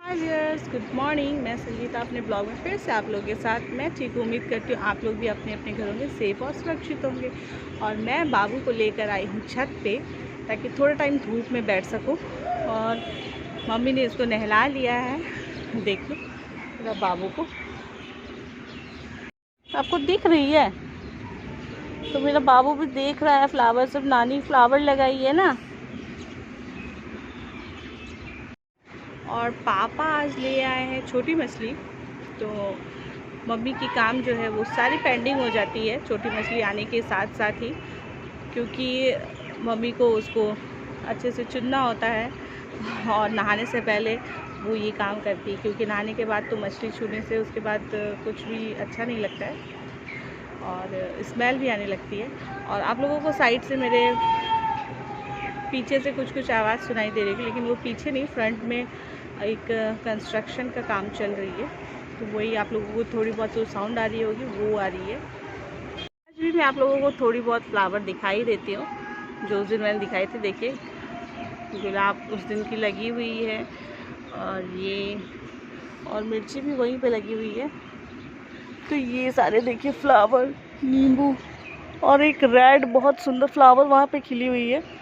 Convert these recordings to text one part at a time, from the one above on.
हाय dears, good morning. मैं संगीता अपने blog में फिर से आप लोगों के साथ। मैं ठीक उम्मीद करती हूँ आप लोग भी अपने अपने घरों में सेफ़ और सुरक्षित होंगे। और मैं बाबू को लेकर आई हूँ छत पे ताकि थोड़ा टाइम धूप में बैठ सकूँ। और मम्मी ने इसको नहला लिया है। देखो मेरा बाबू को, आपको दिख रही है तो मेरा बाबू भी देख रहा है फ्लावर। सब नानी फ्लावर लगाई है ना। और पापा आज ले आए हैं छोटी मछली, तो मम्मी की काम जो है वो सारी पेंडिंग हो जाती है छोटी मछली आने के साथ साथ ही, क्योंकि मम्मी को उसको अच्छे से चुनना होता है और नहाने से पहले वो ये काम करती है, क्योंकि नहाने के बाद तो मछली छूने से उसके बाद कुछ भी अच्छा नहीं लगता है और स्मेल भी आने लगती है। और आप लोगों को साइड से मेरे पीछे से कुछ आवाज़ सुनाई दे रही है, लेकिन वो पीछे नहीं, फ्रंट में एक कंस्ट्रक्शन का काम चल रही है, तो वही आप लोगों को थोड़ी बहुत जो साउंड आ रही होगी वो आ रही है। आज भी मैं आप लोगों को थोड़ी बहुत फ्लावर दिखाई देती हूँ जो उस दिन मैंने दिखाई थी। देखिए गुलाब उस दिन की लगी हुई है, और ये और मिर्ची भी वहीं पे लगी हुई है। तो ये सारे देखिए फ्लावर, नींबू, और एक रेड बहुत सुंदर फ्लावर वहाँ पे खिली हुई है।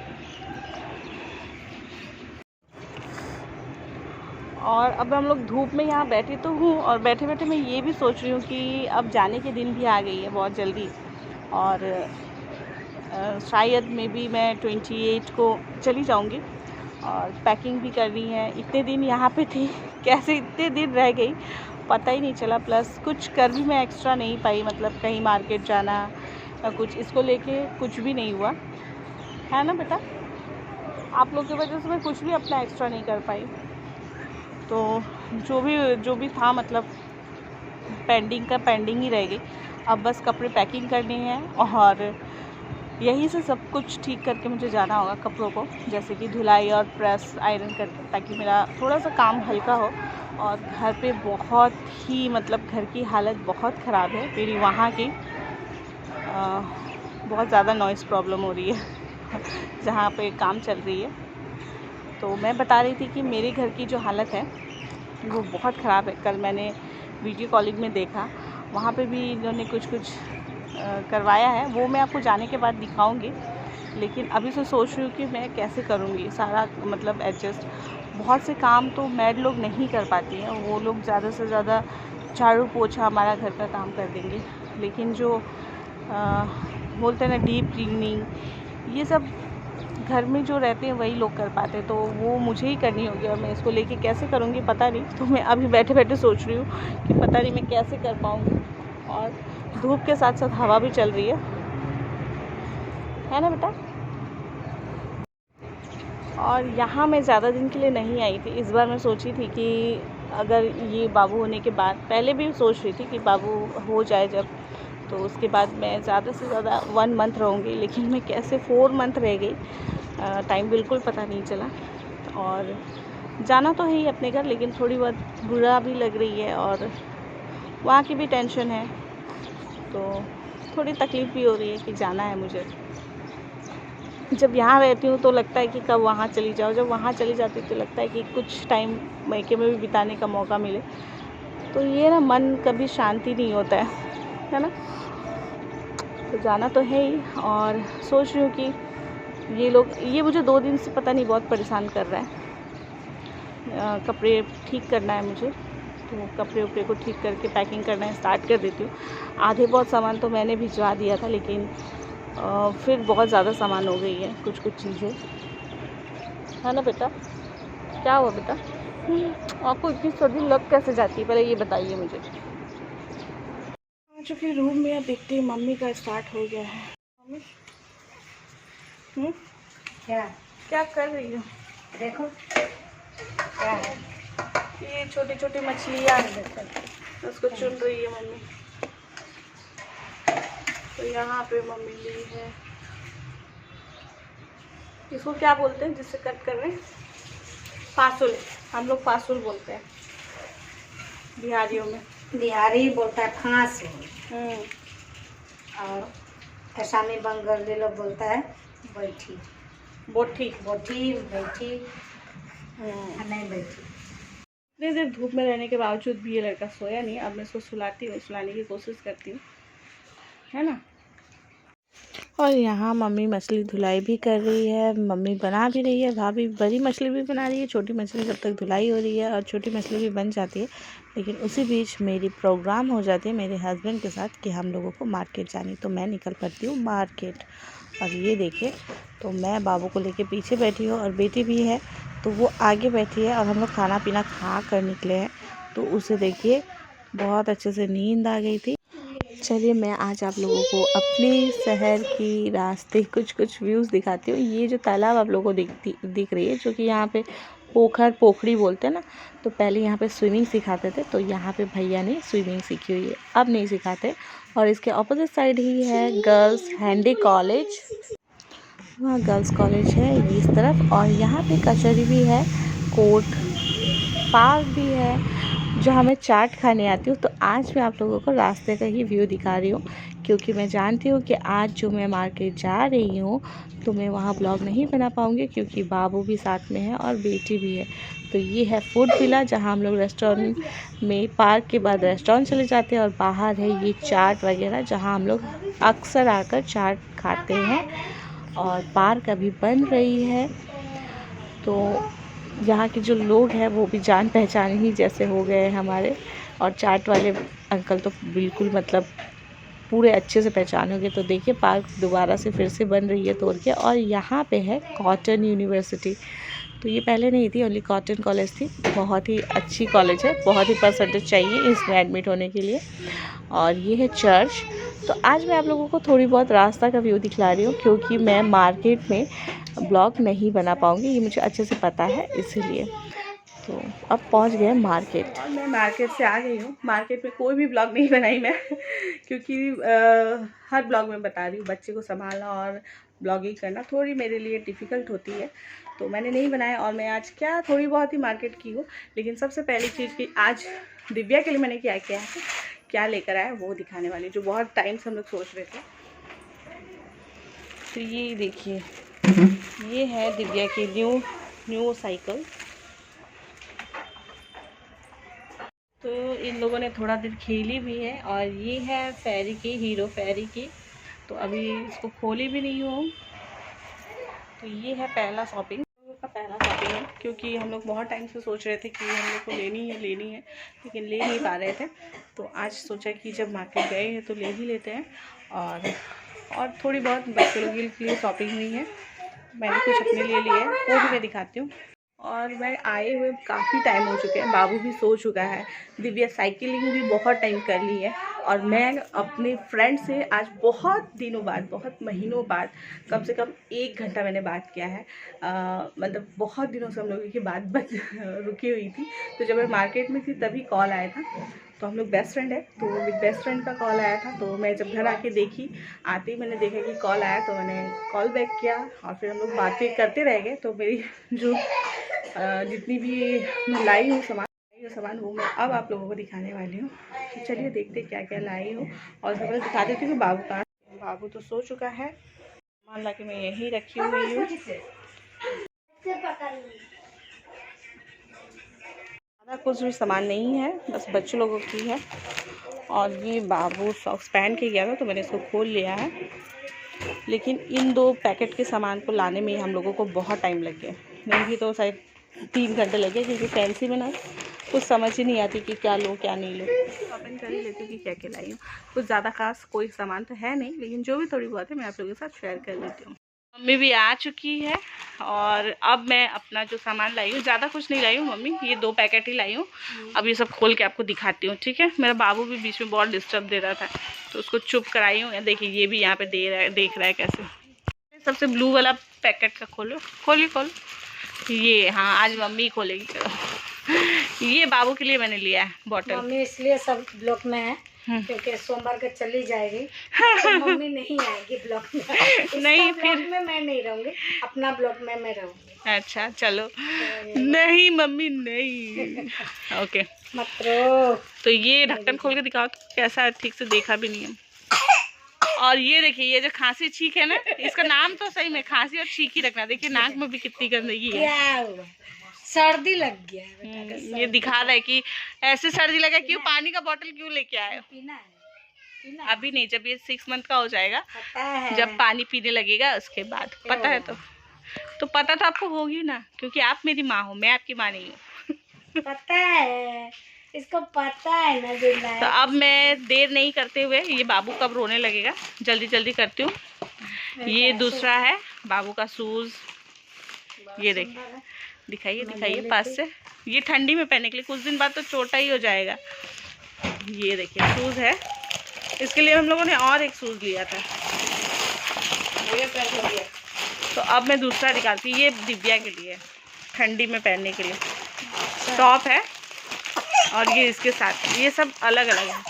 और अब हम लोग धूप में यहाँ बैठे तो हूँ, और बैठे बैठे मैं ये भी सोच रही हूँ कि अब जाने के दिन भी आ गई है बहुत जल्दी, और शायद मे बी मैं 28 को चली जाऊँगी। और पैकिंग भी करनी है। इतने दिन यहाँ पे थी, कैसे इतने दिन रह गई पता ही नहीं चला। प्लस कुछ कर भी मैं एक्स्ट्रा नहीं पाई, मतलब कहीं मार्केट जाना या कुछ, इसको लेके कुछ भी नहीं हुआ है ना बेटा। आप लोग की वजह से मैं कुछ भी अपना एक्स्ट्रा नहीं कर पाई। तो जो भी था, मतलब पेंडिंग का पेंडिंग ही रह गई। अब बस कपड़े पैकिंग करने हैं और यहीं से सब कुछ ठीक करके मुझे जाना होगा कपड़ों को, जैसे कि धुलाई और प्रेस आयरन करके, ताकि मेरा थोड़ा सा काम हल्का हो। और घर पे बहुत ही, मतलब घर की हालत बहुत ख़राब है मेरी, वहाँ की बहुत ज़्यादा नॉइज़ प्रॉब्लम हो रही है जहाँ पे काम चल रही है। तो मैं बता रही थी कि मेरे घर की जो हालत है वो बहुत ख़राब है। कल मैंने वीडियो कॉलिंग में देखा, वहाँ पे भी इन्होंने कुछ करवाया है, वो मैं आपको जाने के बाद दिखाऊंगी। लेकिन अभी से सोच रही हूँ कि मैं कैसे करूँगी सारा, मतलब एडजस्ट। बहुत से काम तो मैड लोग नहीं कर पाती हैं, वो लोग ज़्यादा से ज़्यादा झाड़ू पोछा हमारा घर का काम कर देंगे, लेकिन जो बोलते हैं ना डीप क्लीनिंग, ये सब घर में जो रहते हैं वही लोग कर पाते हैं, तो वो मुझे ही करनी होगी। और मैं इसको लेके कैसे करूँगी पता नहीं। तो मैं अभी बैठे बैठे सोच रही हूँ कि पता नहीं मैं कैसे कर पाऊँगी। और धूप के साथ साथ हवा भी चल रही है ना बेटा। और यहाँ मैं ज़्यादा दिन के लिए नहीं आई थी। इस बार मैं सोची थी कि अगर ये बाबू होने के बाद, पहले भी सोच रही थी कि बाबू हो जाए जब, तो उसके बाद मैं ज़्यादा से ज़्यादा 1 मंथ रहूँगी। लेकिन मैं कैसे 4 मंथ रह गई, टाइम बिल्कुल पता नहीं चला। और जाना तो है ही अपने घर, लेकिन थोड़ी बहुत बुरा भी लग रही है, और वहाँ की भी टेंशन है, तो थोड़ी तकलीफ़ भी हो रही है कि जाना है मुझे। जब यहाँ रहती हूँ तो लगता है कि कब वहाँ चली जाओ, जब वहाँ चली जाती हूँ तो लगता है कि कुछ टाइम मायके में भी बिताने का मौका मिले। तो ये ना, मन कभी शांति नहीं होता है ना। तो जाना तो है ही, और सोच रही हूँ कि ये मुझे 2 दिन से पता नहीं बहुत परेशान कर रहा है। कपड़े ठीक करना है मुझे, तो कपड़े उपड़े को ठीक करके पैकिंग करना स्टार्ट कर देती हूँ। आधे बहुत सामान तो मैंने भिजवा दिया था, लेकिन फिर बहुत ज़्यादा सामान हो गई है कुछ चीज़ें, है ना बेटा। क्या हुआ बेटा? आपको इतनी सर्दी लग कैसे जाती है, पहले ये बताइए मुझे। आ चुके रूम में, देखते हैं मम्मी का स्टार्ट हो गया है। मम्मी क्या कर रही हो? देखो क्या है, ये छोटी छोटी मछलियाँ उसको चुन रही है मम्मी। तो यहाँ पे मम्मी ली है, इसको क्या बोलते हैं जिससे कट कर रहे हैं? फासुल। हम लोग फासुल बोलते हैं बिहारियों में। बिहारी बोलता है फांस, और असमी बंगाली लोग बोलता है बैठी, बोठी। बोठी बैठी, नहीं बैठी। इतने देर धूप में रहने के बावजूद भी ये लड़का सोया नहीं। अब मैं इसको सुलाती हूँ, सुलाने की कोशिश करती हूँ, है ना। और यहाँ मम्मी मछली धुलाई भी कर रही है, मम्मी बना भी रही है, भाभी बड़ी मछली भी बना रही है, छोटी मछली जब तक धुलाई हो रही है और छोटी मछली भी बन जाती है। लेकिन उसी बीच मेरी प्रोग्राम हो जाती है मेरे हस्बैंड के साथ कि हम लोगों को मार्केट जानी, तो मैं निकल पड़ती हूँ मार्केट। और ये देखिए, तो मैं बाबू को लेके पीछे बैठी हूँ और बेटी भी है तो वो आगे बैठी है और हम लोग खाना पीना खा कर निकले हैं। तो उसे देखिए बहुत अच्छे से नींद आ गई थी। चलिए मैं आज आप लोगों को अपने शहर की रास्ते कुछ व्यूज़ दिखाती हूँ। ये जो तालाब आप लोगों को दिख रही है, जो कि यहाँ पे पोखरी बोलते हैं ना, तो पहले यहाँ पे स्विमिंग सिखाते थे, तो यहाँ पे भैया ने स्विमिंग सीखी हुई है, अब नहीं सिखाते। और इसके ऑपोजिट साइड ही है गर्ल्स हैंडी कॉलेज, वहाँ गर्ल्स कॉलेज है इस तरफ। और यहाँ पे कचहरी भी है, कोर्ट, पार्क भी है, जो हमें चाट खाने आती हूँ। तो आज मैं आप लोगों को रास्ते का ही व्यू दिखा रही हूँ, क्योंकि मैं जानती हूँ कि आज जो मैं मार्केट जा रही हूँ तो मैं वहाँ ब्लॉग नहीं बना पाऊँगी, क्योंकि बाबू भी साथ में है और बेटी भी है। तो ये है फूड विला, जहाँ हम लोग रेस्टोरेंट में पार्क के बाद रेस्टोरेंट चले जाते हैं, और बाहर है ये चाट वगैरह, जहाँ हम लोग अक्सर आकर चाट खाते हैं। और पार्क अभी बन रही है, तो यहाँ के जो लोग हैं वो भी जान पहचान ही जैसे हो गए हैं हमारे। और चाट वाले अंकल तो बिल्कुल मतलब पूरे अच्छे से पहचानोगे। तो देखिए पार्क दोबारा से फिर से बन रही है तोड़ के। और यहाँ पे है कॉटन यूनिवर्सिटी, तो ये पहले नहीं थी, ओनली कॉटन कॉलेज थी। बहुत ही अच्छी कॉलेज है, बहुत ही परसेंटेज चाहिए इसमें एडमिट होने के लिए। और ये है चर्च। तो आज मैं आप लोगों को थोड़ी बहुत रास्ता का व्यू दिखला रही हूँ, क्योंकि मैं मार्केट में ब्लॉग नहीं बना पाऊँगी, ये मुझे अच्छे से पता है, इसीलिए। तो अब पहुंच गए मार्केट, और मैं मार्केट से आ गई हूँ। मार्केट में कोई भी ब्लॉग नहीं बनाई मैं क्योंकि हर ब्लॉग में बता रही हूँ, बच्चे को संभालना और ब्लॉगिंग करना थोड़ी मेरे लिए डिफ़िकल्ट होती है, तो मैंने नहीं बनाया। और मैं आज क्या थोड़ी बहुत ही मार्केट की हूँ, लेकिन सबसे पहली चीज़ कि आज दिव्या के लिए मैंने क्या लेकर आया वो दिखाने वाली, जो बहुत टाइम से हम लोग सोच रहे थे। तो ये देखिए, ये है दिव्या की न्यू साइकिल। तो इन लोगों ने थोड़ा देर खेली भी है। और ये है फेरी की, हीरो फेरी की, तो अभी इसको खोली भी नहीं हूँ। तो ये है पहला शॉपिंग है, क्योंकि हम लोग बहुत टाइम से सोच रहे थे कि हम लोग को लेनी है, लेकिन ले नहीं पा रहे थे। तो आज सोचा कि जब मार्केट गए हैं तो ले ही लेते हैं। और थोड़ी बहुत बच्चे लोगों के लिए शॉपिंग हुई है, मैंने कुछ अपने लिए लिया है, वो भी मैं दिखाती हूँ। और मैं आए हुए काफ़ी टाइम हो चुके हैं, बाबू भी सो चुका है, दिव्या साइकिलिंग भी बहुत टाइम कर ली है। और मैं अपने फ्रेंड से आज बहुत दिनों बाद, बहुत महीनों बाद, कम से कम 1 घंटा मैंने बात किया है। मतलब बहुत दिनों से हम लोगों की बात रुकी हुई थी। तो जब मैं मार्केट में थी तभी कॉल आया था, तो हम लोग बेस्ट फ्रेंड है, तो बेस्ट फ्रेंड का कॉल आया था। तो मैं जब घर आके देखी, आते ही मैंने देखा कि कॉल आया, तो मैंने कॉल बैक किया और फिर हम लोग बातें करते रह गए। तो मेरी जो जितनी भी मैं लाई हूँ सामान वो मैं अब आप लोगों को दिखाने वाली हूँ। तो चलिए देखते क्या क्या लाई हूँ, और सबसे दिखा देती हूँ बाबू तो सो चुका है, मान ला कि मैं यहीं रखी हुई हूँ। ज़्यादा कुछ भी सामान नहीं है, बस बच्चे लोगों की है। और ये बाबू सॉक्स पहन के गया था, तो मैंने इसको खोल लिया है। लेकिन इन 2 पैकेट के सामान को लाने में हम लोगों को बहुत टाइम लग गया, नहीं भी तो शायद 3 घंटे लगे, क्योंकि फैंसी में ना कुछ समझ ही नहीं आती कि क्या लो क्या नहीं लो। शॉपिंग कर ही लेती हूँ कि क्या क्या लाई हूँ। कुछ ज़्यादा खास कोई सामान तो है नहीं, लेकिन जो भी थोड़ी बहुत है मैं आप लोगों के साथ शेयर कर लेती हूँ। मम्मी भी आ चुकी है, और अब मैं अपना जो सामान लाई हूँ, ज़्यादा कुछ नहीं लाई हूँ मम्मी, ये 2 पैकेट ही लाई हूँ। अब ये सब खोल के आपको दिखाती हूँ, ठीक है। मेरा बाबू भी बीच में बहुत डिस्टर्ब दे रहा था, तो उसको चुप कराई हूँ। देखिए ये भी यहाँ पे देख रहा है कैसे। सबसे ब्लू वाला पैकेट का खोलो ये, हाँ आज मम्मी खोलेगी। चलो ये बाबू के लिए मैंने लिया है बॉटल। मम्मी इसलिए सब ब्लॉक में है, क्योंकि सोमवार को चली जाएगी, तो मम्मी नहीं आएगी ब्लॉक में। नहीं फिर में मैं नहीं रहूँगी, अपना ब्लॉक में मैं रहूँगी। अच्छा चलो, नहीं मम्मी नहीं ओके मत रो। तो ये ढक्कन खोल के दिखाओ तो कैसा है, ठीक से देखा भी नहीं है। और ये देखिए, ये जो खांसी छींक है ना, इसका नाम तो सही में खांसी और छींक ही रखना। देखिए नाक में भी कितनी गंदगी है। सर्दी लग गया है बेटा का। ये दिखा रहा है कि ऐसे सर्दी लगा, क्यों पानी का बोतल क्यों लेके आए? पीना है, पीना अभी नहीं, जब ये 6 मंथ का हो जाएगा, पता है। जब पानी पीने लगेगा उसके बाद। पता है तो पता तो आपको होगी ना, क्योंकि आप मेरी माँ हो, मैं आपकी माँ नहीं हूँ। पता है, इसको पता है ना बिल्ला। तो अब मैं देर नहीं करते हुए, ये बाबू कब रोने लगेगा जल्दी जल्दी करती हूँ। ये दूसरा है बाबू का शूज, ये देखिए, दिखाइए दिखाइए पास से। ये ठंडी में पहनने के लिए, कुछ दिन बाद तो छोटा ही हो जाएगा। ये देखिए शूज है, इसके लिए हम लोगों ने और एक शूज लिया था, तो अब मैं दूसरा निकालती हूँ। ये दिव्या के लिए ठंडी में पहनने के लिए टॉप है, और ये इसके साथ, ये सब अलग अलग है।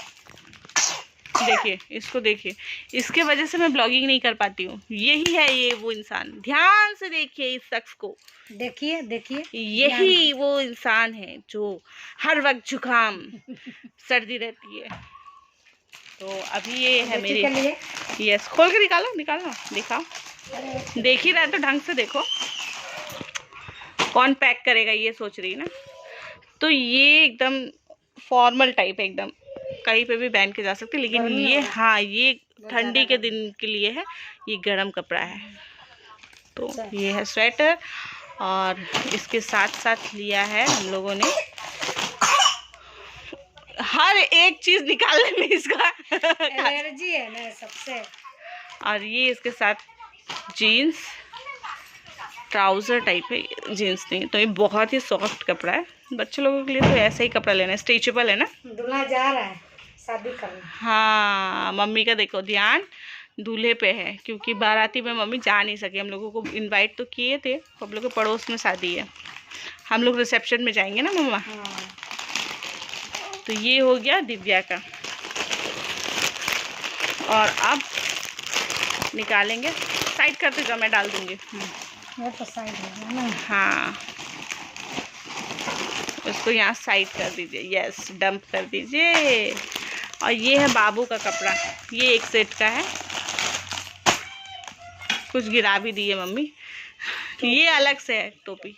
देखिए इसको, देखिए इसके वजह से मैं ब्लॉगिंग नहीं कर पाती हूँ। यही है ये वो इंसान, ध्यान से देखिए इस शख्स को, देखिए देखिए, यही वो इंसान है जो हर वक्त जुकाम सर्दी रहती है। तो अभी ये है मेरी, यस, खोल के निकालो निकालो, दिखाओ, देख ही रहा तो ढंग से देखो। कौन पैक करेगा ये सोच रही ना। तो ये एकदम फॉर्मल टाइप है, एकदम कहीं पे भी पहन के जा सकते, लेकिन ये, हाँ, ये ठंडी के दिन के लिए है, ये गर्म कपड़ा है। तो ये है स्वेटर, और इसके साथ साथ लिया है हम लोगों ने, हर एक चीज निकालने में इसका एलर्जी है ना सबसे। और ये इसके साथ जीन्स, ट्राउज़र टाइप है, जीन्स नहीं। तो ये बहुत ही सॉफ्ट कपड़ा है, बच्चे लोगों के लिए तो ऐसा ही कपड़ा लेना है, स्ट्रेचेबल है ना। दूल्हा जा रहा है शादी करने। हाँ, मम्मी का देखो ध्यान दूल्हे पे है, क्योंकि बाराती में मम्मी जा नहीं सके। हम लोगों को इनवाइट तो किए थे, हम लोग के पड़ोस में शादी है, हम लोग रिसेप्शन में जाएंगे ना मम्मा। हाँ। तो ये हो गया दिव्या का, और अब निकालेंगे, साइड करते जाओ, मैं डाल दूँगी। वो तो साइड है ना। हाँ, उसको यहाँ साइड कर दीजिए, यस, डंप कर दीजिए। और ये है बाबू का कपड़ा, ये एक सेट का है, कुछ गिरा भी दी है मम्मी। ये अलग से है टोपी,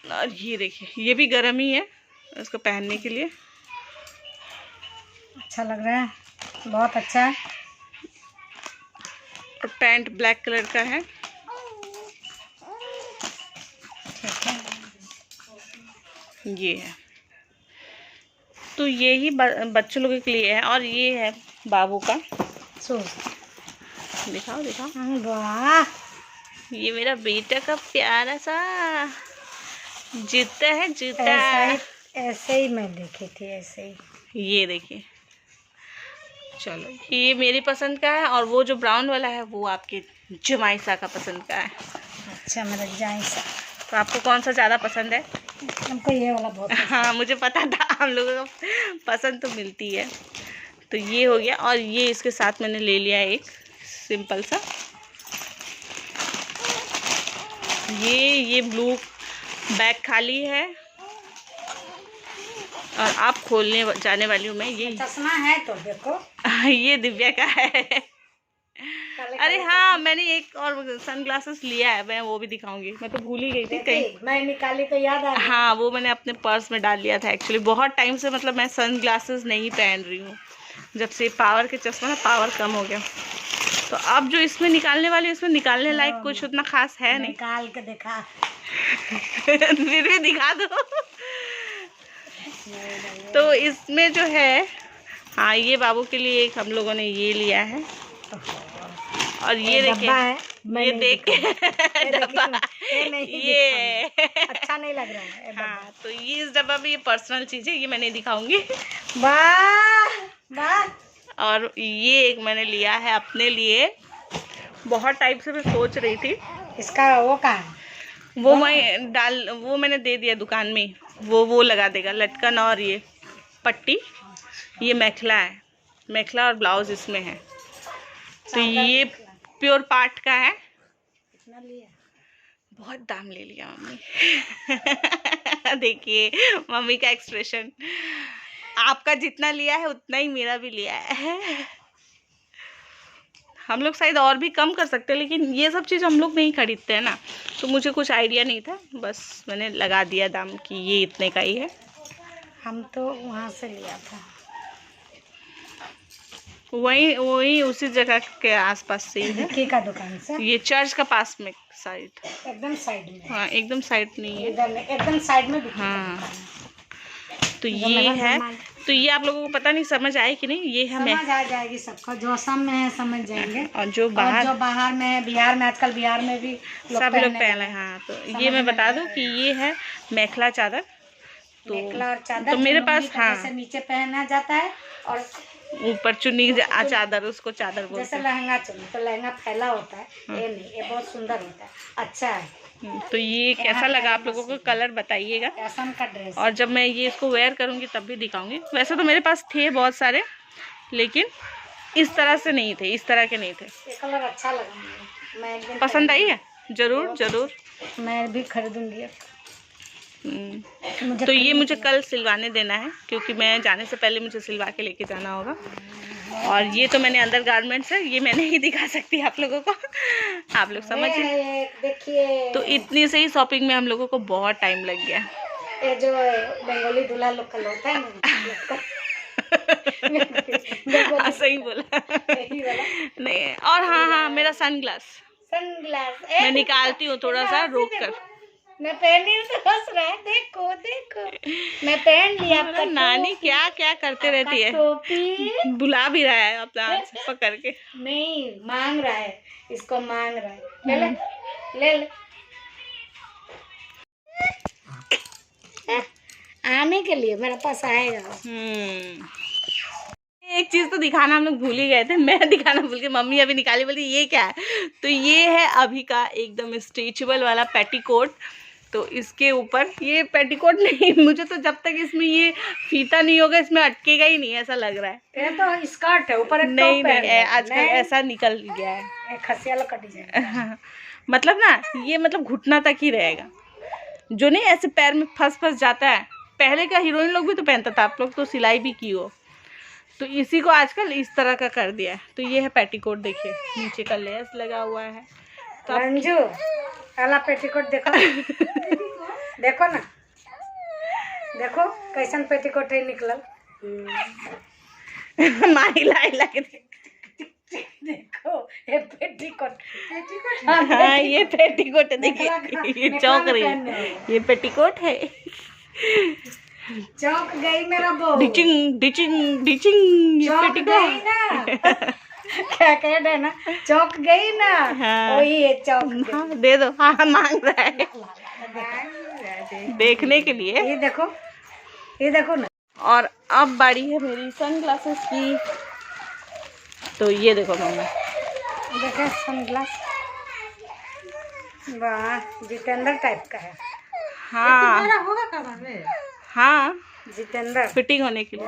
और ये देखिए ये भी गर्म ही है उसको पहनने के लिए। अच्छा लग रहा है, बहुत अच्छा है। और पैंट ब्लैक कलर का है, ये है। तो ये ही बच्चों लोगों के लिए है। और ये है बाबू का शूज, दिखाओ दिखाओ। वाह, ये मेरा बेटा का प्यारा सा जूता है, जूता। ऐसे ही मैं देखी थी, ऐसे ही। ये देखिए, चलो ये मेरी पसंद का है, और वो जो ब्राउन वाला है वो आपके जमाइसा का पसंद का है। अच्छा, मेरा जमाइसा। तो आपको कौन सा ज़्यादा पसंद है? हमको ये वाला बहुत पसंद। हाँ, मुझे पता था, हम लोगों को पसंद तो मिलती है। तो ये हो गया, और ये इसके साथ मैंने ले लिया एक सिंपल सा, ये ब्लू बैग खाली है, और आप खोलने जाने वाली हूँ मैं। ये चश्मा है तो देखो। ये दिव्या का है। अरे हाँ, मैंने एक और सनग्लासेस लिया है, मैं वो भी दिखाऊंगी, मैं तो भूल ही गई थी कहीं। मैं निकाली तो याद आ गई। हाँ, वो मैंने अपने पर्स में डाल लिया था एक्चुअली। बहुत टाइम से मतलब मैं सनग्लासेस नहीं पहन रही हूँ, जब से पावर के चश्मा ना पावर कम हो गया। तो अब जो इसमें निकालने वाली, इसमें निकालने लायक कुछ उतना खास है नहीं। निकाल के दिखा। फिर भी दिखा दो। तो इसमें जो है, हाँ, ये बाबू के लिए एक हम लोगों ने ये लिया है, और ये देखिए, ये देख डब्बा, ये अच्छा नहीं लग रहा है। हाँ, तो ये इस डब्बा में, ये पर्सनल चीज़ है, ये मैं नहीं दिखाऊंगी। वाह वाह। और ये एक मैंने लिया है अपने लिए, बहुत टाइप से मैं सोच रही थी। इसका वो कहाँ है? वो मैंने दे दिया दुकान में, वो लगा देगा लटकन, और ये पट्टी, ये मेखला है, मेखला और ब्लाउज इसमें है। तो ये प्योर पाट का है। कितना लिया? बहुत दाम ले लिया मम्मी। देखिए मम्मी का एक्सप्रेशन, आपका जितना लिया है उतना ही मेरा भी लिया है। हम लोग शायद और भी कम कर सकते हैं, लेकिन ये सब चीज़ हम लोग नहीं खरीदते हैं ना। तो मुझे कुछ आइडिया नहीं था, बस मैंने लगा दिया दाम कि ये इतने का ही है। हम तो वहाँ से लिया था, वही वही उसी जगह के आसपास से ही है। विक्की का दुकान से। ये चर्च का पास में साइड, एकदम साइड में। हाँ एकदम साइड नहीं है, एकदम साइड में। हाँ तो ये है। तो ये आप लोगों को पता नहीं समझ आए कि नहीं, ये है समझ आ जाएगी सबको, जो असम में है समझ जाएंगे, और जो बाहर में है, बिहार में, आजकल बिहार में भी सभी लोग पहने। हाँ तो ये मैं बता दूं कि ये है मेखला चादर। तो मेखला और चादर तो मेरे पास, हाँ जैसे नीचे पहना जाता है और ऊपर चुन्नी चादर, उसको चादर बोलते हैं। जैसे लहंगा चुन्नी, तो लहंगा फैला होता है, ये नहीं, ये बहुत सुंदर होता है, अच्छा है। तो ये कैसा लगा आप लोगों को, कलर बताइएगा। असम का ड्रेस, और जब मैं ये इसको वेयर करूँगी तब भी दिखाऊंगी। वैसे तो मेरे पास थे बहुत सारे, लेकिन इस तरह से नहीं थे, इस तरह के नहीं थे। ये कलर अच्छा लगा मुझे, मैं एक दिन पसंद आई है, जरूर जरूर मैं भी खरीदूंगी। तो ये मुझे कल सिलवाने देना है, क्योंकि मैं जाने से पहले मुझे सिलवा के लेके जाना होगा। और ये तो मैंने अंदर गारमेंट्स है, ये मैं नहीं दिखा सकती आप लोगों को, आप लोग समझिए। देखिए, तो इतनी से ही शॉपिंग में हम लोगों को बहुत टाइम लग गया। ये जो बंगाली दूल्हा लोग का होता है ना, सही बोला नहीं। और हाँ, मेरा सनग्लास मैं निकालती हूँ थोड़ा सा रोक कर। मैं पहनी हूँ तो हंस रहा है, देखो देखो मैं पहन लिया। आपका नानी क्या क्या करते रहती है, टोपी बुला भी रहा है अपना हाथ से पकड़ के। नहीं, मांग रहा है, इसको मांग रहा है, ले ले ले। आने के लिए मेरे पास आएगा। एक चीज तो दिखाना हम लोग भूल ही गए थे, मैं दिखाना भूल गई, मम्मी अभी निकाली, बोली ये क्या है। तो ये है अभी का एकदम स्ट्रेचेबल वाला पेटीकोट। तो इसके ऊपर ये पेटीकोट नहीं, मुझे तो जब तक इसमें ये फीता नहीं होगा इसमें अटकेगा ही नहीं, ऐसा लग रहा है। ये तो स्कर्ट है, ऊपर नहीं आजकल ऐसा निकल गया है, खसिया कट जाए। मतलब ना ये मतलब घुटना तक ही रहेगा, जो नहीं ऐसे पैर में फंस जाता है। पहले का हीरोइन लोग भी तो पहनता था, आप लोग तो सिलाई भी की हो, तो इसी को आजकल इस तरह का कर दिया है। तो ये है पेटीकोट, देखिए नीचे का लेस लगा हुआ है। तो अंजू काला पेटीकोट देखो देखो ना, देखो कैसन पेटीकोट है निकलल। माहिला के देखो ये पेटीकोट, हाँ ये पेटीकोट है, देखिए ये चौक रही है, ये पेटीकोट है। चौक गई मेरा बहू, डिचिंग डिचिंग डिचिंग, ये पेटीकोट क्या कह रहे ना, चौक गई ना। हाँ। वही है चौक। हाँ, दे दो। हाँ मांग रहा है देखने के लिए। ये देखो ना। और अब बारी है मेरी सनग्लासेस की। तो ये देखो मम्मा, देखो सनग्लास, वाह जितेंद्र टाइप का है। हाँ मेरा होगा कहाँ में? हाँ जितेंद्र फिटिंग होने के लिए।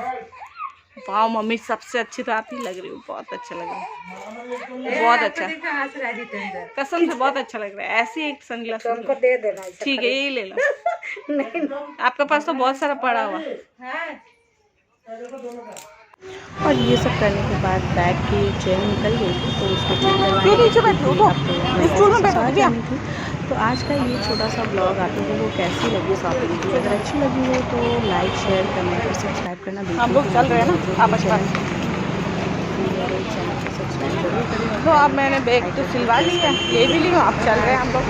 वाह मम्मी सबसे अच्छी तो आप ही लग रही हो, बहुत अच्छा लग रहा है, बहुत अच्छा, कसम से बहुत अच्छा लग रहा है। ऐसी एक सनग्लास तो हमको दे देना। ठीक है यही ले लो। नहीं आपके पास तो बहुत सारा पड़ा हुआ। और ये सब करने के बाद बैग की चेन निकल गई थी, तो उसको चेक थी। तो आज का ये छोटा सा ब्लॉग आप लोगों को कैसी लगी शॉपिंग की, अगर अच्छी लगी हो तो लाइक शेयर कमेंट और सब्सक्राइब करना बिल्कुल। हम लोग चल रहे हैं ना आप चैनल को सब्सक्राइब जरूर करें। तो अब मैंने बैग तो सिलवा लिया, ये भी लियो, आप चल रहे हैं हम लोग।